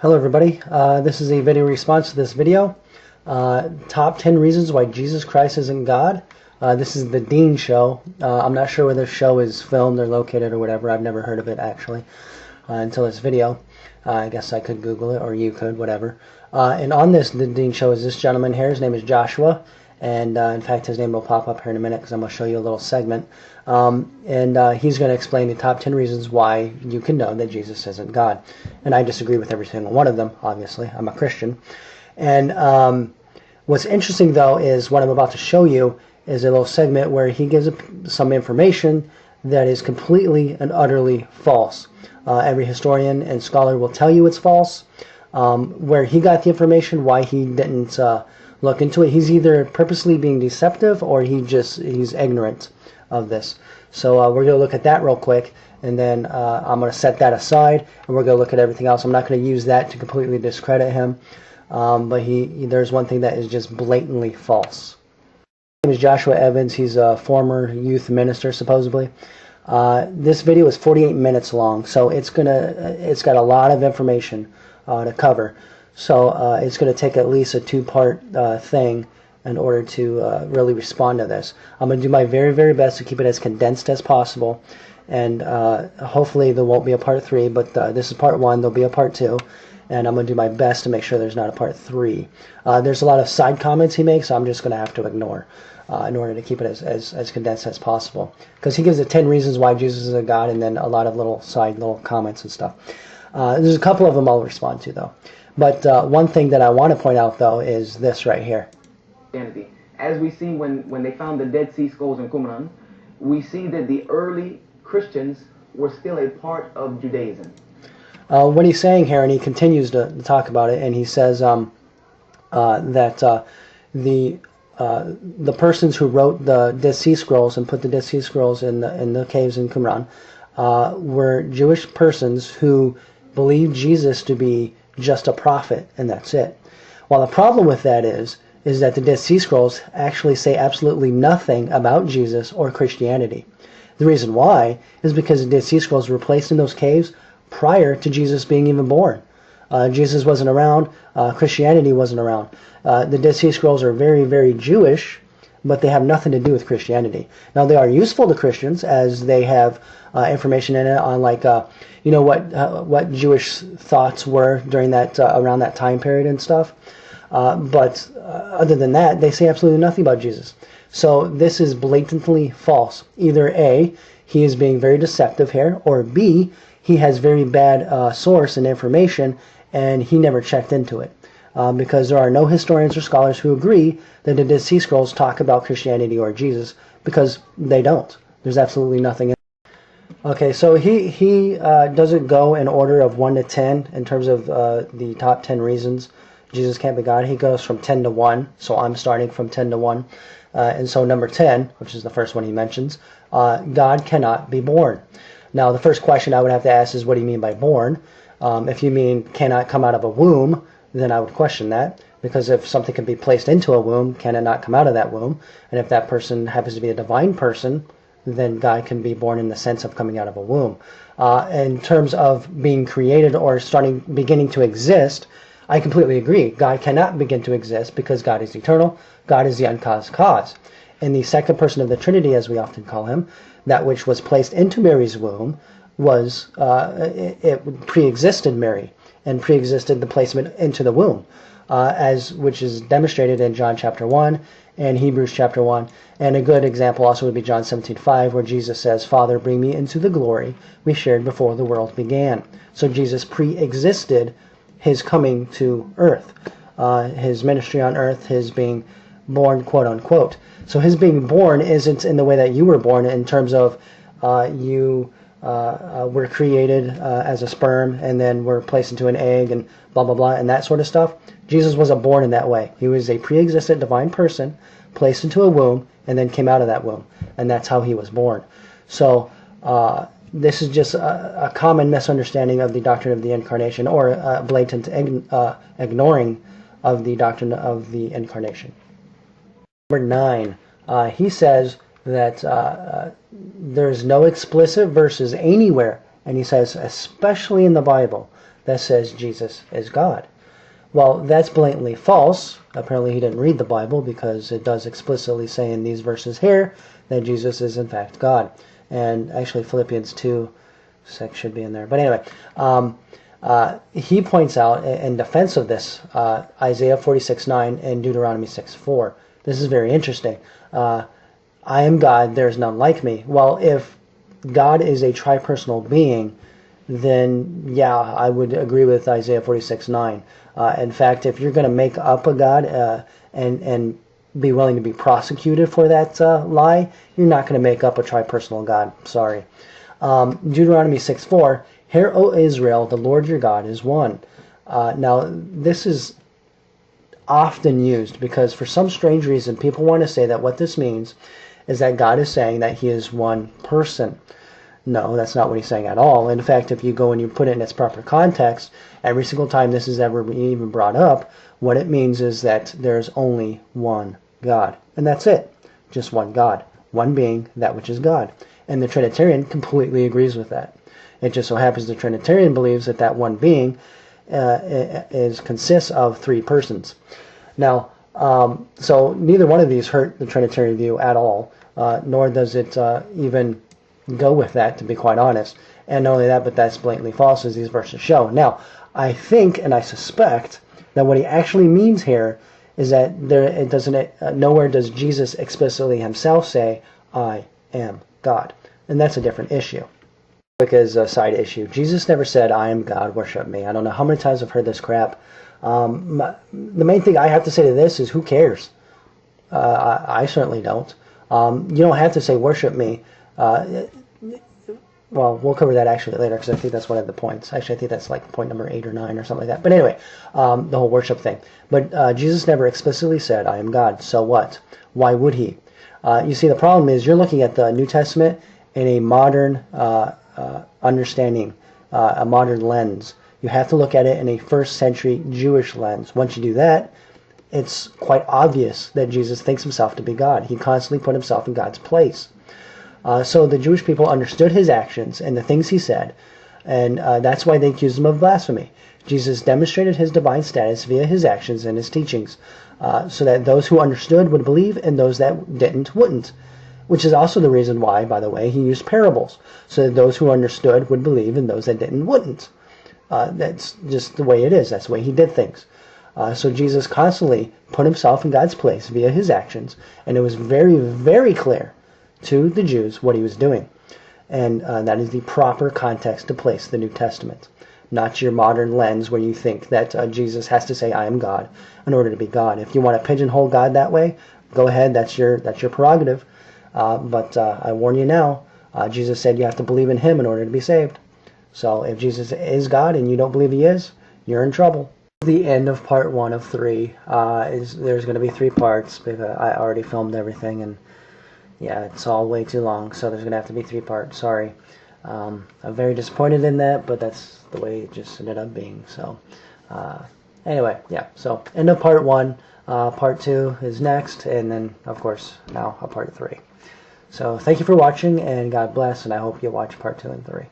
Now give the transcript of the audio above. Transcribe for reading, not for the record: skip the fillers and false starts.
Hello everybody, this is a video response to this video. Top 10 reasons why Jesus Christ isn't God. This is the Dean show. I'm not sure where this show is filmed or located or whatever. I've never heard of it actually until this video. I guess I could Google it, or you could, whatever. And on this, the Dean show is this gentleman here. His name is Joshua. And in fact, his name will pop up here in a minute because I'm going to show you a little segment. He's going to explain the top 10 reasons why you can know that Jesus isn't God. And I disagree with every single one of them, obviously. I'm a Christian. And what's interesting, though, is what I'm about to show you is a little segment where he gives some information that is completely and utterly false. Every historian and scholar will tell you it's false. Where he got the information, why he didn't look into it. He's either purposely being deceptive or he's ignorant of this. So we're going to look at that real quick, and then I'm going to set that aside, and we're going to look at everything else. I'm not going to use that to completely discredit him, but there's one thing that is just blatantly false. His name is Joshua Evans. He's a former youth minister, supposedly. This video is 48 minutes long, so it's got a lot of information to cover. So it's going to take at least a two-part thing in order to really respond to this. I'm going to do my very, very best to keep it as condensed as possible. And hopefully there won't be a part 3, but this is part 1. There'll be a part 2. And I'm going to do my best to make sure there's not a part 3. There's a lot of side comments he makes, so I'm just going to have to ignore in order to keep it as condensed as possible. Because he gives the 10 reasons why Jesus is a God, and then a lot of little comments and stuff. There's a couple of them I'll respond to, though. But one thing that I want to point out, though, is this right here. As we see when they found the Dead Sea Scrolls in Qumran, we see that the early Christians were still a part of Judaism. What he's saying here, and he continues to talk about it, and he says that the persons who wrote the Dead Sea Scrolls and put the Dead Sea Scrolls in the caves in Qumran were Jewish persons who believed Jesus to be just a prophet, and that's it. Well, the problem with that is that the Dead Sea Scrolls actually say absolutely nothing about Jesus or Christianity. The reason why is because the Dead Sea Scrolls were placed in those caves prior to Jesus being even born. Jesus wasn't around. Christianity wasn't around. The Dead Sea Scrolls are very, very Jewish, but they have nothing to do with Christianity. Now, they are useful to Christians as they have information in it on, like, what Jewish thoughts were during that around that time period and stuff. But other than that, they say absolutely nothing about Jesus. So this is blatantly false. Either A, he is being very deceptive here, or B, he has very bad source and information, and he never checked into it. Because there are no historians or scholars who agree that the Dead Sea Scrolls talk about Christianity or Jesus, because they don't. There's absolutely nothing in it. Okay, so he doesn't go in order of 1 to 10 in terms of the top 10 reasons Jesus can't be God. He goes from 10 to 1, so I'm starting from 10 to 1. And so number 10, which is the first one he mentions, God cannot be born. Now, the first question I would have to ask is, what do you mean by born? If you mean cannot come out of a womb, then I would question that, because if something can be placed into a womb, can it not come out of that womb? And if that person happens to be a divine person, then God can be born in the sense of coming out of a womb. In terms of being created or beginning to exist, I completely agree. God cannot begin to exist because God is eternal. God is the uncaused cause. And the second person of the Trinity, as we often call him, that which was placed into Mary's womb, it pre-existed Mary and pre-existed the placement into the womb, which is demonstrated in John chapter 1 and Hebrews chapter 1. And a good example also would be John 17:5, where Jesus says, "Father, bring me into the glory we shared before the world began." So Jesus pre-existed his coming to earth, his ministry on earth, his being born, quote unquote. So his being born isn't in the way that you were born, in terms of you were created as a sperm and then were placed into an egg and blah, blah, blah, and that sort of stuff. Jesus wasn't born in that way. He was a pre-existent divine person placed into a womb and then came out of that womb. And that's how he was born. So this is just a common misunderstanding of the doctrine of the incarnation, or a blatant ignoring of the doctrine of the incarnation. Number 9, he says that there's no explicit verses anywhere, and he says especially in the Bible, that says Jesus is God. Well, that's blatantly false. Apparently he didn't read the Bible, because it does explicitly say in these verses here that Jesus is in fact God. And actually Philippians 2:6 should be in there. But anyway, he points out in defense of this Isaiah 46:9 and Deuteronomy 6:4. This is very interesting. I am God, there is none like me. Well, if God is a tripersonal being, then yeah, I would agree with Isaiah 46:9. In fact, if you're going to make up a God and be willing to be prosecuted for that lie, you're not going to make up a tripersonal God. Sorry. Deuteronomy 6:4, Hear, O Israel, the Lord your God is one. Now, this is often used because for some strange reason people want to say that what this means is that God is saying that he is one person. No, that's not what he's saying at all. In fact, if you go and you put it in its proper context, every single time this is ever even brought up, what it means is that there's only one God. And that's it. Just one God. One being, that which is God. And the Trinitarian completely agrees with that. It just so happens the Trinitarian believes that that one being consists of three persons. Now, so neither one of these hurt the Trinitarian view at all, nor does it even go with that, to be quite honest. And not only that, but that's blatantly false, as these verses show. Now, I think and I suspect that what he actually means here is that nowhere does Jesus explicitly himself say, I am God. And that's a different issue. Because a side issue, Jesus never said, I am God, worship me. I don't know how many times I've heard this crap. The main thing I have to say to this is, who cares? I certainly don't. You don't have to say worship me. Well, we'll cover that actually later, because I think that's one of the points. Actually, I think that's like point number 8 or 9 or something like that. But anyway, the whole worship thing. But Jesus never explicitly said, I am God. So what? Why would he? You see, the problem is you're looking at the New Testament in a modern understanding, a modern lens. You have to look at it in a first century Jewish lens. Once you do that, it's quite obvious that Jesus thinks himself to be God. He constantly put himself in God's place. So the Jewish people understood his actions and the things he said, and that's why they accused him of blasphemy. Jesus demonstrated his divine status via his actions and his teachings, so that those who understood would believe and those that didn't wouldn't. Which is also the reason why, by the way, he used parables, so that those who understood would believe and those that didn't wouldn't. That's just the way it is. That's the way he did things. So Jesus constantly put himself in God's place via his actions, and it was very, very clear to the Jews what he was doing. And that is the proper context to place the New Testament, not your modern lens where you think that Jesus has to say, I am God, in order to be God. If you want to pigeonhole God that way, go ahead, that's your prerogative. But I warn you now, Jesus said you have to believe in him in order to be saved. So if Jesus is God and you don't believe he is, you're in trouble. The end of part 1 of 3 there's going to be 3 parts, because I already filmed everything, and yeah, it's all way too long, so there's going to have to be 3 parts. Sorry. I'm very disappointed in that, but that's the way it just ended up being. So anyway, yeah, so end of part 1. Part 2 is next, and then, of course, now a part 3. So thank you for watching, and God bless, and I hope you watch part 2 and 3.